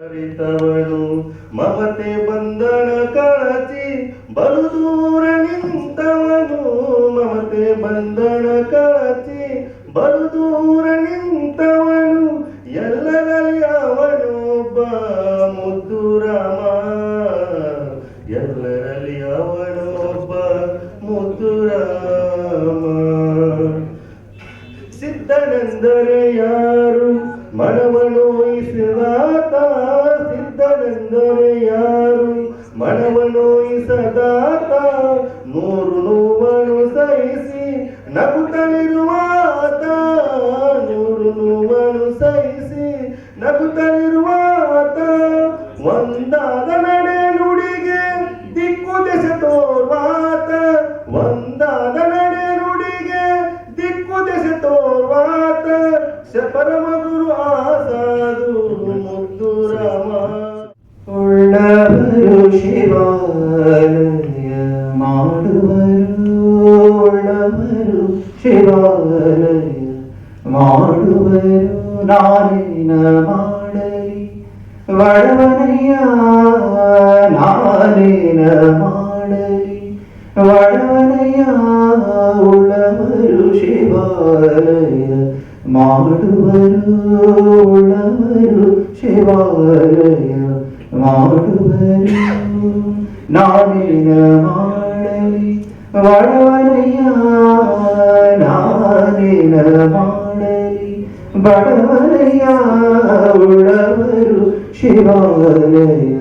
ಅರಿತವನು ಮಮತೆ ಬಂಧನ ಕಳಚಿ ಬಲು ದೂರ ನಿಂತವನು ಮಮತೆ ಬಂಧನ ಕಳಚಿ ಬಲು ದೂರ ನಿಂತವನು ಎಲ್ಲರಲ್ಲಿ ಅವನೊಬ್ಬ ಮುದ್ದು ರಾಮ ಎಲ್ಲರಲ್ಲಿ ಅವನೊಬ್ಬ ಮುದ್ದು ರಾಮ ಸಿದ್ಧನೆಂದರೆ ಯಾರು ಮನವನೋಯಿಸಿದಾತ ಸಿದ್ಧನೆಂದರೆ ಯಾರು ಮನವನೋಯಿಸದಾತ ನೂರು ನೋವನ್ನು ಸಹಿಸಿ ನಗುತ್ತಲಿರುವಾತ ನೂರು ನೋವನ್ನು ಸಹಿಸಿ ನಗುತ್ತಲಿರುವಾತ ಒಂದಾದ ನಡೆ ನುಡಿಗೆ ದಿಕ್ಕು ದೆಸೆ ತೋರ್ವಾತ ಒಂದಾದ ನಡೆ ನುಡಿಗೆ ದಿಕ್ಕು ದೆಸೆ ತೋರ್ವಾತ ಪರಮ ಗುರು ಆಸಾದು ಮುದ್ದು ರಾಮ ಉಳ್ಳವರು ಶಿವಾಲಯ ಮಾಡುವರು ಉಳ್ಳವರು ಶಿವಾಲಯ ಮಾಡುವರು ನಾನೇನ ಮಾಡಲಿ ಬಡವನಯ್ಯ ನಾನೇನ ಮಾಡಲಿ ಬಡವನಯ್ಯ ಉಳ್ಳವರು ಶಿವಾಲಯ ಮಾಡುವರು ಉಳ್ಳವರು ಶಿವಾಲಯ ಮಾಡುವರು ನಾನೇನ ಮಾಡಲಿ ಬಡವನಯ್ಯ ನಾನೇನ ಮಾಡಲಿ ಬಡವನಯ್ಯ ಉಳ್ಳವರು ಶಿವಾಲಯ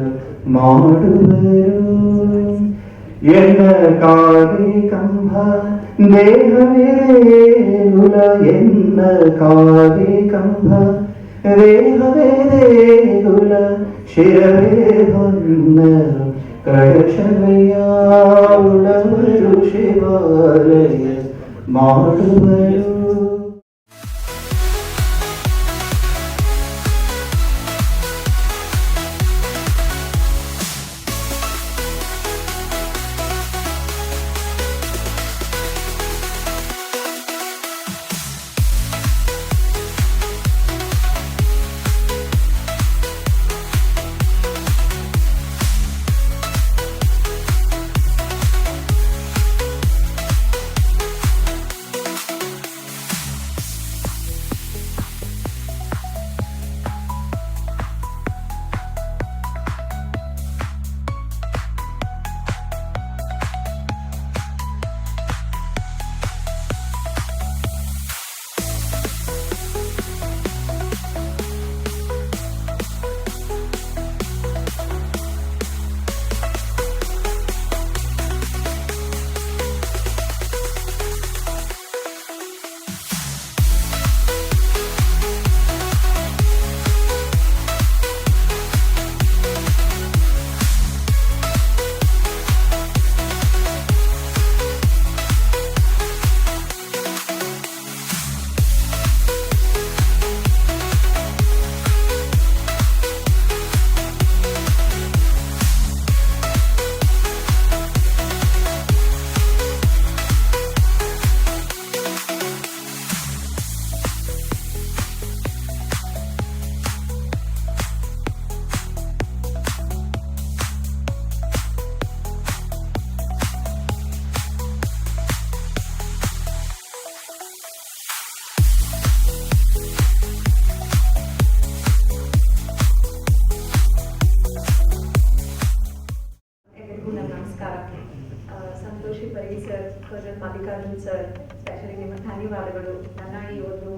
ಮಾಡುವರು ಎನ್ನ ಕಾಗೆ ಕಂಭ ದೇಹವೇ ದೇಗುಲ ಎನ್ನ ಕಾಗೆ ಕಂಭ ದೇಹವೇ ದೇಗುಲ ಶಿರವೇ ಹೊನ್ನ ಕಳಶವಯ್ಯ ಉಳ್ಳವರು ಶಿವಾಲಯ ಮಾಡುವರು ಸಂತೋಷಿ ಪರಿ sir, colonel Mallikarjun sir, specially ನಿಮ್ಮ ಧನ್ಯವಾದಗಳು ನನಗೆ ಈ ಒಂದು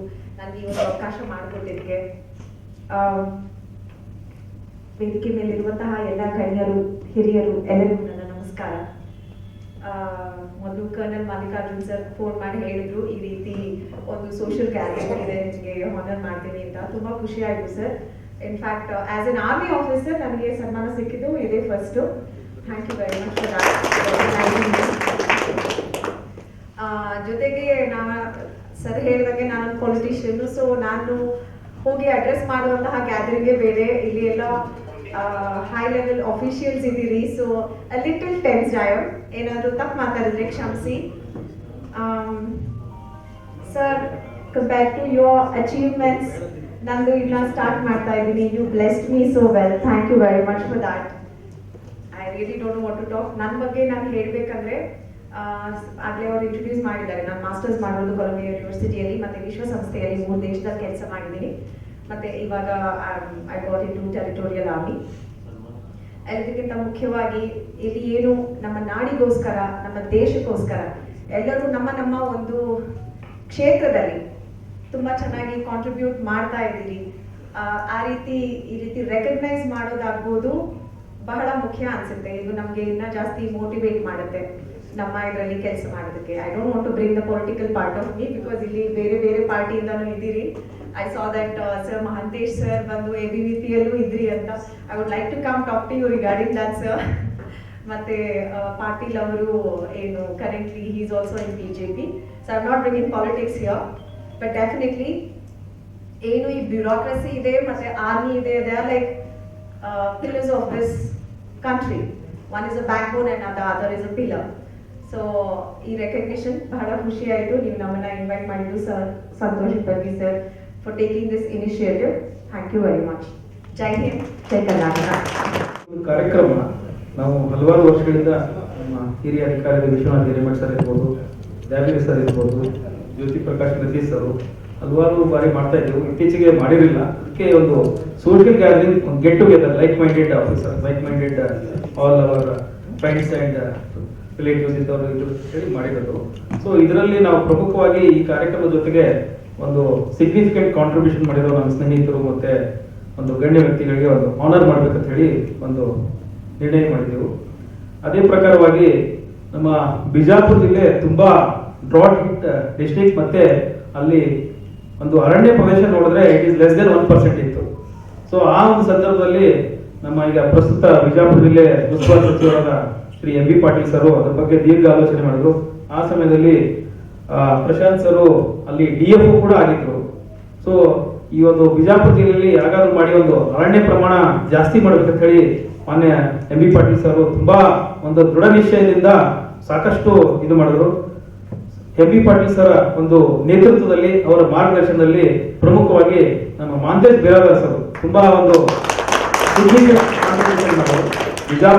ಅವಕಾಶ ಮಾಡಿಕೊಟ್ಟಿದ್ದಕ್ಕೆ. ವೇದಿಕೆ ಮೇಲಿರುವಂತಹ ಎಲ್ಲ ಗಣ್ಯರು ಹಿರಿಯರು ಎಲ್ಲರಿಗೂ ನನ್ನ ನಮಸ್ಕಾರ. ಮೊದಲು ಕರ್ನಲ್ ಮಲ್ಲಿಕಾರ್ಜುನ್ ಸರ್ ಫೋನ್ ಮಾಡಿ ಹೇಳಿದ್ರು ಈ ರೀತಿ ಒಂದು ಸೋಷಿಯಲ್ ಗ್ಯಾದರಿಂಗ್ ಇದೆ, ನಿಮಗೆ ಹಾನರ್ ಮಾಡ್ತೀನಿ ಅಂತ. ತುಂಬಾ ಖುಷಿ ಆಯ್ತು sir. In fact as an army officer ನನಗೆ ಸನ್ಮಾನ ಸಿಕ್ಕಿದ್ದು ಇದೇ first. Thank you very much for ಜೊತೆಗೆ ನಾನು ಸರ್ ಹೇಳಿದಾಗೆ ನಾನು ಪೊಲಿಟಿಷಿಯನ್, ಸೊ ನಾನು ಹೋಗಿ ಅಡ್ರೆಸ್ ಮಾಡುವಂತಹ ಗ್ಯಾದರಿಂಗೇ ಬೇರೆ. ಇಲ್ಲಿ ಎಲ್ಲ ಹೈ ಲೆವೆಲ್ ಆಫೀಷಿಯಲ್ಸ್ ಇದ್ದೀರಿ, so little tense I am. ಏನಾದರೂ ತಪ್ಪು ಮಾತಾಡಿದ್ರೆ ಕ್ಷಮಿಸಿ. Sir, compared to your achievements, ನಂದು ಇನ್ನ ಸ್ಟಾರ್ಟ್ ಮಾಡ್ತಾ ಇದ್ದೀನಿ. You blessed me so well, thank you very much for that. I really don't know what to talk. ನನ್ನ ಬಗ್ಗೆ ನಾನು ಹೇಳಬೇಕಂದ್ರೆ ಆಗಲೇ ಅವರು ಇಂಟ್ರೊಡ್ಯೂಸ್ ಮಾಡಿದ್ದಾರೆ. ನಾನು ಮಾಸ್ಟರ್ಸ್ ಮಾಡೋದು ಕೊಲಂಬಿಯಾ ಯೂನಿವರ್ಸಿಟಿಯಲ್ಲಿ ಮತ್ತು ವಿಶ್ವಸಂಸ್ಥೆಯಲ್ಲಿ 3 ದೇಶದಲ್ಲಿ ಕೆಲಸ ಮಾಡಿದ್ದೀನಿ. ಮತ್ತು ಇವಾಗ I got into territorial army. ಎಲ್ಲದಕ್ಕಿಂತ ಮುಖ್ಯವಾಗಿ ಇಲ್ಲಿ ಏನು ನಮ್ಮ ನಾಡಿಗೋಸ್ಕರ, ನಮ್ಮ ದೇಶಕ್ಕೋಸ್ಕರ ಎಲ್ಲರೂ ನಮ್ಮ ಒಂದು ಕ್ಷೇತ್ರದಲ್ಲಿ ತುಂಬ ಚೆನ್ನಾಗಿ ಕಾಂಟ್ರಿಬ್ಯೂಟ್ ಮಾಡ್ತಾ ಇದ್ದೀರಿ. ಈ ರೀತಿ ರೆಕಗ್ನೈಸ್ ಮಾಡೋದಾಗ್ಬೋದು ಬಹಳ ಮುಖ್ಯ ಅನ್ಸುತ್ತೆ. ಇದು ನಮಗೆ ಇನ್ನೂ ಜಾಸ್ತಿ ಮೋಟಿವೇಟ್ ಮಾಡುತ್ತೆ ನಮ್ಮ ಇದರಲ್ಲಿ ಕೆಲಸ ಮಾಡೋದಕ್ಕೆ. I don't want to bring the political part of me, because ಇಲ್ಲಿ ಬೇರೆ ಬೇರೆ ಪಾರ್ಟಿಯಿಂದನೂ ಇದ್ದೀರಿ. I saw that sir Mahantesh sir ಬಂದು ABVP-ಯಲ್ಲೂ ಇದ್ರಿ ಅಂತ. I would like to come talk to you regarding that sir. ಮತ್ತೆ ಪಾಟೀಲ್ ಅವರು ಏನು currently he is also in BJP. So I am not bringing politics here, but definitely ಏನು ಈ bureaucracy ಇದೆ ಮತ್ತೆ ಆರ್ಮಿ ಇದೆ, they are like pillars of this country. One is a backbone and the other is a pillar. So ಈ recognition ಬಹಳ ಖುಷಿ ಆಯಿತು. ನೀವು ನಮ್ಮನ್ನ ಇನ್ವೈಟ್ ಮಾಡಿದ್ದು sir, Santosh Pargi sir, for taking this initiative. Thank you very much. ಜೈ ಹಿಂದ್, ಜೈ ಕರ್ನಾಟಕ. ಒಂದು ಕಾರ್ಯಕ್ರಮ ನಾವು ಹಲವಾರು ವರ್ಷಗಳಿಂದ ನಮ್ಮ ಹಿರಿಯ ಅಧಿಕಾರಿ ವಿಶ್ವನಾಥ್ ಹಿರೇಮಠ್ ಸರ್ ಇರ್ಬೋದು, ದ್ಯಾವಿಡಿ ಸರ್ ಇರ್ಬೋದು, ಜ್ಯೋತಿ ಪ್ರಕಾಶ್ ನದಿ ಸರ್ ಹಲವಾರು ಬಾರಿ ಮಾಡ್ತಾ ಇದ್ದೆವು. ಇತ್ತೀಚೆಗೆ ಮಾಡಿರಲಿಲ್ಲ. ಅದಕ್ಕೆ ಒಂದು ಸೋಷಿಯಲ್ ಗ್ಯಾದರಿಂಗ್, ಒಂದು get together, like minded officer, like minded all our friends and relatives ಇದ್ದವರು ಇದು ಹೇಳಿ ಮಾಡಿರೋದು. ಸೊ ಇದರಲ್ಲಿ ನಾವು ಪ್ರಮುಖವಾಗಿ ಈ ಕಾರ್ಯಕ್ರಮದ ಜೊತೆಗೆ ಒಂದು ಸಿಗ್ನಿಫಿಕೆಂಟ್ ಕಾಂಟ್ರಿಬ್ಯೂಷನ್ ಮಾಡಿರೋ ನಮ್ಮ ಸ್ನೇಹಿತರು ಮತ್ತೆ ಒಂದು ಗಣ್ಯ ವ್ಯಕ್ತಿಗಳಿಗೆ ಒಂದು ಆನರ್ ಮಾಡ್ಬೇಕಂತ ಹೇಳಿ ಒಂದು ನಿರ್ಣಯ ಮಾಡಿದೆವು. ಅದೇ ಪ್ರಕಾರವಾಗಿ ನಮ್ಮ ಬಿಜಾಪುರ ಜಿಲ್ಲೆ ತುಂಬಾ ಡ್ರಾಟ್ ಹಿಟ್ ಡಿಸ್ಟ್ರಿಕ್ಟ್, ಮತ್ತೆ ಅಲ್ಲಿ ಒಂದು ಅರಣ್ಯ ಪ್ರದೇಶ ನೋಡಿದ್ರೆ ಇಟ್ ಈಸ್ ಲೆಸ್ ದೆನ್ 1% ಇತ್ತು. ಸೊ ಆ ಒಂದು ಸಂದರ್ಭದಲ್ಲಿ ನಮ್ಮ ಈಗ ಪ್ರಸ್ತುತ ಬಿಜಾಪುರ ಜಿಲ್ಲೆ ಉಸ್ತುವಾರಿ ಸಚಿವರಾದ ಶ್ರೀ MB ಪಾಟೀಲ್ ಸರ್ ಅದ್ರ ಬಗ್ಗೆ ದೀರ್ಘ ಆಲೋಚನೆ ಮಾಡಿದ್ರು. ಆ ಸಮಯದಲ್ಲಿ ಪ್ರಶಾಂತ್ ಸರ್ ಅಲ್ಲಿ DFO ಕೂಡ ಆಗಿದ್ರು. ಸೊ ಈ ಒಂದು ಬಿಜಾಪುರ ಜಿಲ್ಲೆಯಲ್ಲಿ ಯಾಗಾದ್ರೂ ಮಾಡಿ ಒಂದು ಅರಣ್ಯ ಪ್ರಮಾಣ ಜಾಸ್ತಿ ಮಾಡ್ಬೇಕಂತ ಹೇಳಿ ಮಾನ್ಯ MB ಪಾಟೀಲ್ ಸರ್ ತುಂಬಾ ಒಂದು ದೃಢ ನಿಶ್ಚಯದಿಂದ ಸಾಕಷ್ಟು ಇದು ಮಾಡಿದ್ರು. MB ಪಾಟೀಲ್ ಸರ್ ಒಂದು ನೇತೃತ್ವದಲ್ಲಿ, ಅವರ ಮಾರ್ಗದರ್ಶನದಲ್ಲಿ ಪ್ರಮುಖವಾಗಿ ನಮ್ಮ ಮಹಂತೇಶ್ ಬಿರಾದಾರ್ ಸರ್ ತುಂಬಾ ಒಂದು ಬಿಜಾಪುರ